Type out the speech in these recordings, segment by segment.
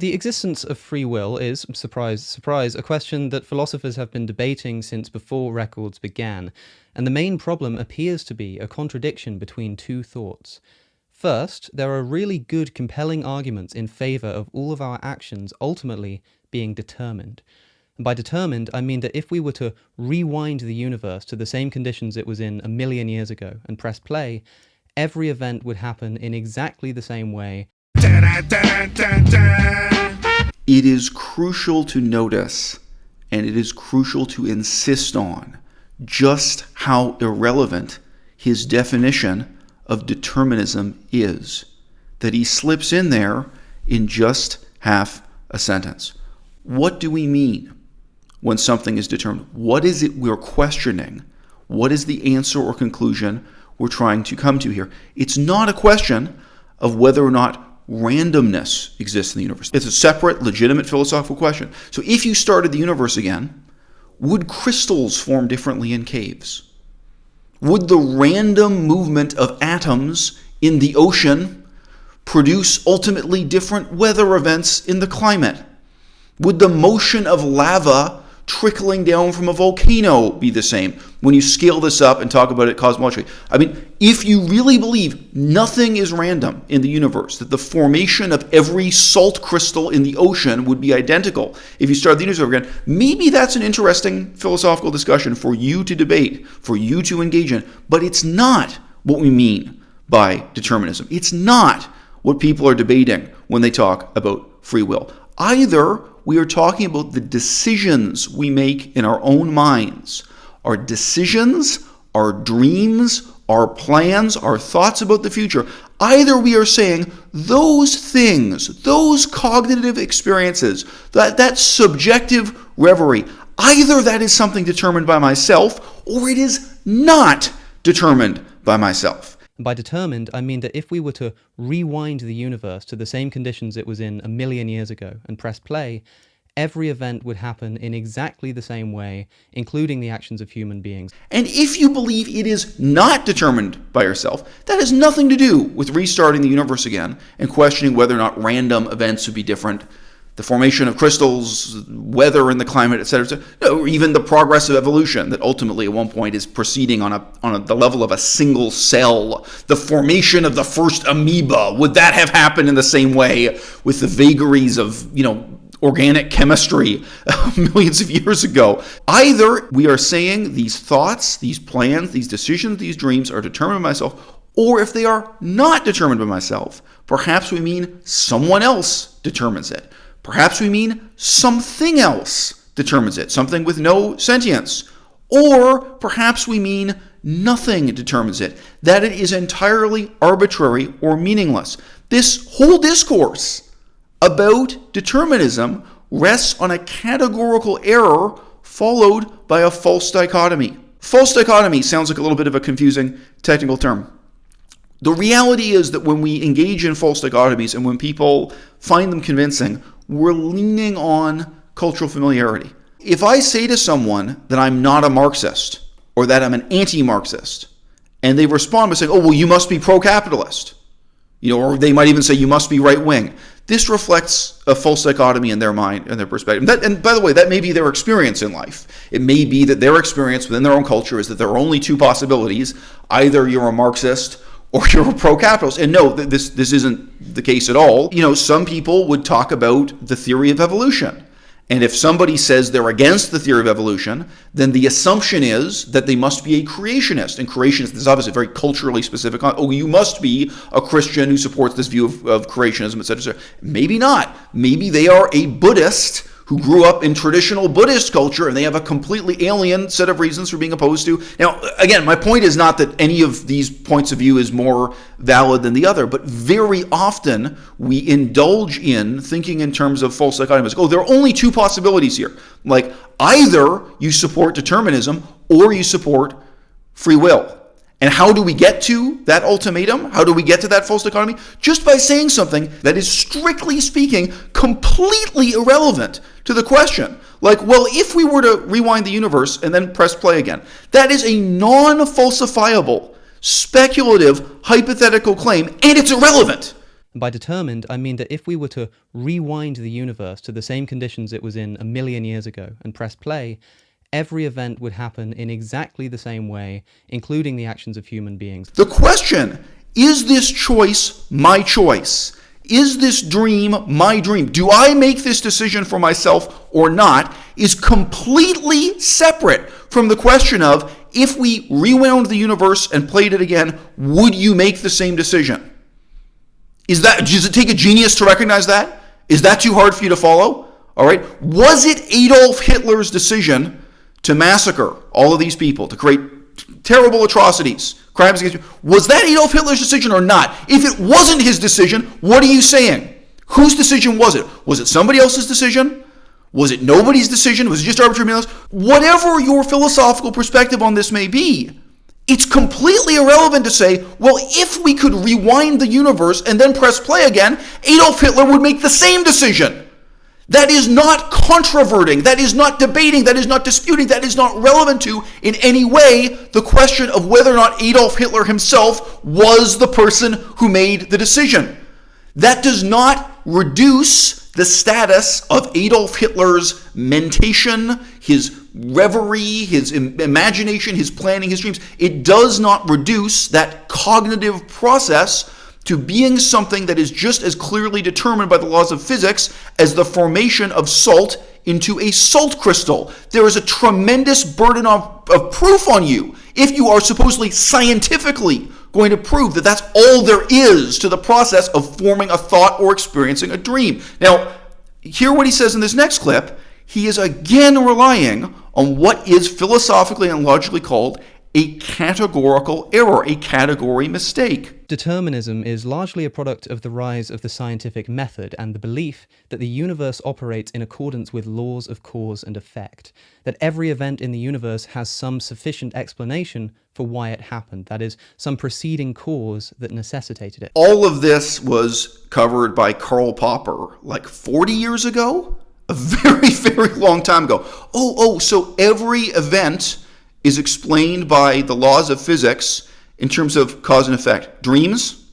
The existence of free will is, surprise, surprise, a question that philosophers have been debating since before records began, and the main problem appears to be a contradiction between two thoughts. First, there are really good, compelling arguments in favor of all of our actions ultimately being determined. And by determined, I mean that if we were to rewind the universe to the same conditions it was in 1,000,000 years ago and press play, every event would happen in exactly the same way. It is crucial to notice, and it is crucial to insist on, just how irrelevant his definition of determinism is. That he slips in there in just half a sentence. What do we mean when something is determined? What is it we're questioning? What is the answer or conclusion we're trying to come to here? It's not a question of whether or not randomness exists in the universe. It's a separate, legitimate philosophical question. So if you started the universe again, would crystals form differently in caves? Would the random movement of atoms in the ocean produce ultimately different weather events in the climate? Would the motion of lava trickling down from a volcano be the same when you scale this up and talk about it cosmologically? I mean, if you really believe nothing is random in the universe, that the formation of every salt crystal in the ocean would be identical if you started the universe over again, maybe that's an interesting philosophical discussion for you to debate, for you to engage in, but it's not what we mean by determinism. It's not what people are debating when they talk about free will. Either we are talking about the decisions we make in our own minds. Our decisions, our dreams, our plans, our thoughts about the future. Either we are saying those things, those cognitive experiences, that subjective reverie, either that is something determined by myself or it is not determined by myself. By determined, I mean that if we were to rewind the universe to the same conditions it was in 1,000,000 years ago and press play, every event would happen in exactly the same way, including the actions of human beings. And if you believe it is not determined by yourself, that has nothing to do with restarting the universe again and questioning whether or not random events would be different, the formation of crystals, weather in the climate, etc., or even the progress of evolution that ultimately at one point is proceeding on the level of a single cell. The formation of the first amoeba, would that have happened in the same way with the vagaries of, organic chemistry millions of years ago? Either we are saying these thoughts, these plans, these decisions, these dreams are determined by myself, or if they are not determined by myself, perhaps we mean someone else determines it. Perhaps we mean something else determines it, something with no sentience. Or perhaps we mean nothing determines it, that it is entirely arbitrary or meaningless. This whole discourse about determinism rests on a categorical error followed by a false dichotomy. False dichotomy sounds like a little bit of a confusing technical term. The reality is that when we engage in false dichotomies and when people find them convincing, we're leaning on cultural familiarity. If I say to someone that I'm not a Marxist or that I'm an anti-Marxist, and they respond by saying, oh, well, you must be pro-capitalist, or they might even say you must be right-wing, this reflects a false dichotomy in their mind and their perspective. And by the way, that may be their experience in life. It may be that their experience within their own culture is that there are only two possibilities. Either you're a Marxist or you're a pro-capitalist. And no, this isn't the case at all. Some people would talk about the theory of evolution. And if somebody says they're against the theory of evolution, then the assumption is that they must be a creationist. And creationist is obviously very culturally specific. Oh, you must be a Christian who supports this view of creationism, etc., etc. Maybe not. Maybe they are a Buddhist who grew up in traditional Buddhist culture and they have a completely alien set of reasons for being opposed to. Now, again, my point is not that any of these points of view is more valid than the other, but very often we indulge in thinking in terms of false dichotomies. Oh, there are only two possibilities here. Like either you support determinism or you support free will. And how do we get to that ultimatum? How do we get to that false dichotomy? Just by saying something that is, strictly speaking, completely irrelevant to the question. Like, well, if we were to rewind the universe and then press play again, that is a non-falsifiable, speculative, hypothetical claim, and it's irrelevant. And by determined, I mean that if we were to rewind the universe to the same conditions it was in 1,000,000 years ago and press play, every event would happen in exactly the same way, including the actions of human beings. The question, is this choice my choice? Is this dream my dream? Do I make this decision for myself or not? Is completely separate from the question of, if we rewound the universe and played it again, would you make the same decision? Does it take a genius to recognize that? Is that too hard for you to follow? All right. Was it Adolf Hitler's decision to massacre all of these people, to create terrible atrocities, crimes against you? Was that Adolf Hitler's decision or not? If it wasn't his decision, what are you saying? Whose decision was it? Was it somebody else's decision? Was it nobody's decision? Was it just arbitrary meaningless? Whatever your philosophical perspective on this may be, it's completely irrelevant to say, well, if we could rewind the universe and then press play again, Adolf Hitler would make the same decision. That is not controverting, that is not debating, that is not disputing, that is not relevant to, in any way, the question of whether or not Adolf Hitler himself was the person who made the decision. That does not reduce the status of Adolf Hitler's mentation, his reverie, his imagination, his planning, his dreams. It does not reduce that cognitive process to being something that is just as clearly determined by the laws of physics as the formation of salt into a salt crystal. There is a tremendous burden of proof on you if you are supposedly scientifically going to prove that that's all there is to the process of forming a thought or experiencing a dream. Now, hear what he says in this next clip. He is again relying on what is philosophically and logically called a categorical error, a category mistake. Determinism is largely a product of the rise of the scientific method and the belief that the universe operates in accordance with laws of cause and effect, that every event in the universe has some sufficient explanation for why it happened, that is, some preceding cause that necessitated it. All of this was covered by Karl Popper like 40 years ago? A very, very long time ago. So every event is explained by the laws of physics in terms of cause and effect. Dreams?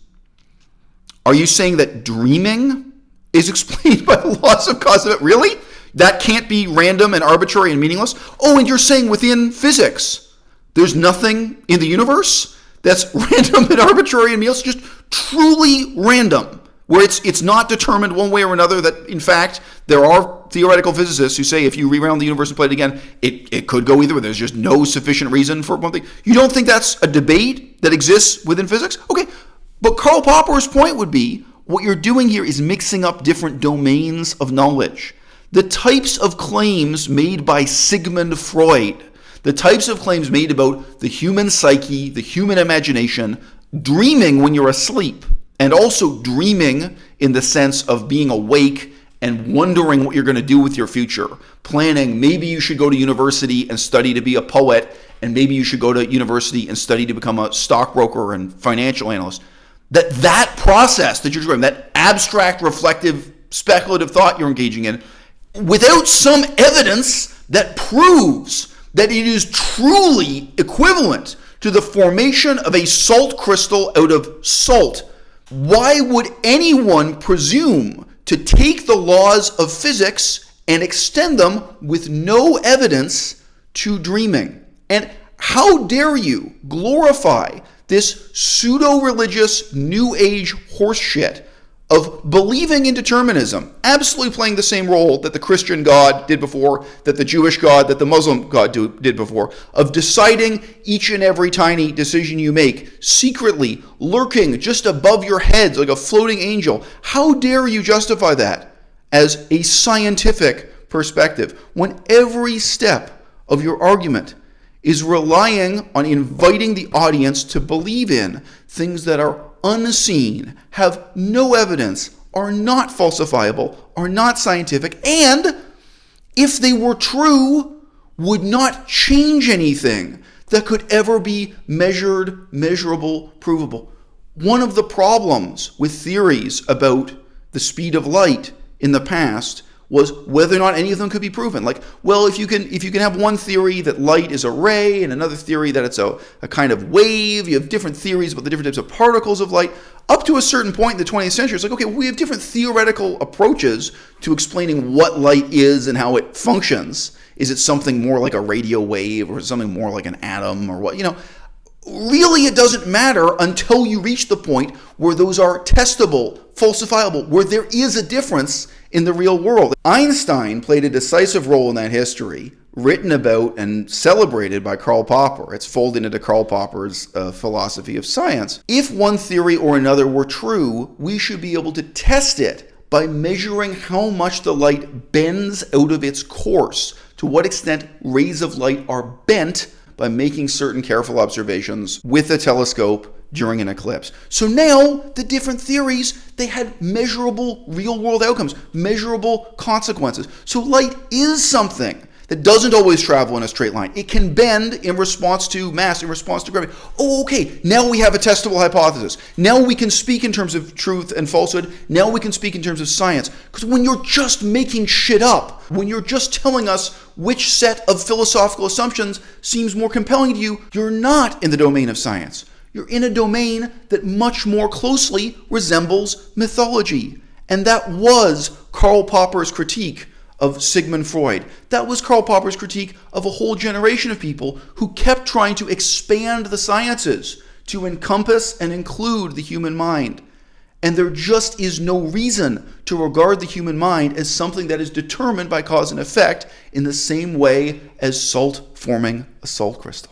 Are you saying that dreaming is explained by the laws of cause and effect? Really? That can't be random and arbitrary and meaningless? Oh, and you're saying within physics, there's nothing in the universe that's random and arbitrary and meaningless, just truly random, where it's not determined one way or another, that in fact there are theoretical physicists who say if you reround the universe and play it again, it could go either way. There's just no sufficient reason for one thing. You don't think that's a debate that exists within physics? Okay, but Karl Popper's point would be, what you're doing here is mixing up different domains of knowledge. The types of claims made by Sigmund Freud, the types of claims made about the human psyche, the human imagination, dreaming when you're asleep, and also dreaming in the sense of being awake and wondering what you're going to do with your future, planning, maybe you should go to university and study to be a poet, and maybe you should go to university and study to become a stockbroker and financial analyst. That process that you're doing, that abstract, reflective, speculative thought you're engaging in, without some evidence that proves that it is truly equivalent to the formation of a salt crystal out of salt, why would anyone presume to take the laws of physics and extend them with no evidence to dreaming? And how dare you glorify this pseudo-religious New Age horseshit of believing in determinism, absolutely playing the same role that the Christian God did before, that the Jewish God, that the Muslim God did before, of deciding each and every tiny decision you make, secretly lurking just above your heads like a floating angel. How dare you justify that as a scientific perspective when every step of your argument is relying on inviting the audience to believe in things that are unseen, have no evidence, are not falsifiable, are not scientific, and if they were true, would not change anything that could ever be measured, measurable, provable. One of the problems with theories about the speed of light in the past was whether or not any of them could be proven. Like, well, if you can have one theory that light is a ray and another theory that it's a kind of wave, you have different theories about the different types of particles of light. Up to a certain point in the 20th century, it's like, okay, we have different theoretical approaches to explaining what light is and how it functions. Is it something more like a radio wave, or something more like an atom, or what? Really, it doesn't matter until you reach the point where those are testable, falsifiable, where there is a difference in the real world. Einstein played a decisive role in that history, written about and celebrated by Karl Popper. It's folded into Karl Popper's philosophy of science. If one theory or another were true, we should be able to test it by measuring how much the light bends out of its course, to what extent rays of light are bent by making certain careful observations with a telescope during an eclipse. So now, the different theories, they had measurable real-world outcomes, measurable consequences. So light is something that doesn't always travel in a straight line. It can bend in response to mass, in response to gravity. Oh, okay, now we have a testable hypothesis. Now we can speak in terms of truth and falsehood. Now we can speak in terms of science. Because when you're just making shit up, when you're just telling us which set of philosophical assumptions seems more compelling to you, you're not in the domain of science. You're in a domain that much more closely resembles mythology. And that was Karl Popper's critique of Sigmund Freud. That was Karl Popper's critique of a whole generation of people who kept trying to expand the sciences to encompass and include the human mind. And there just is no reason to regard the human mind as something that is determined by cause and effect in the same way as salt forming a salt crystal.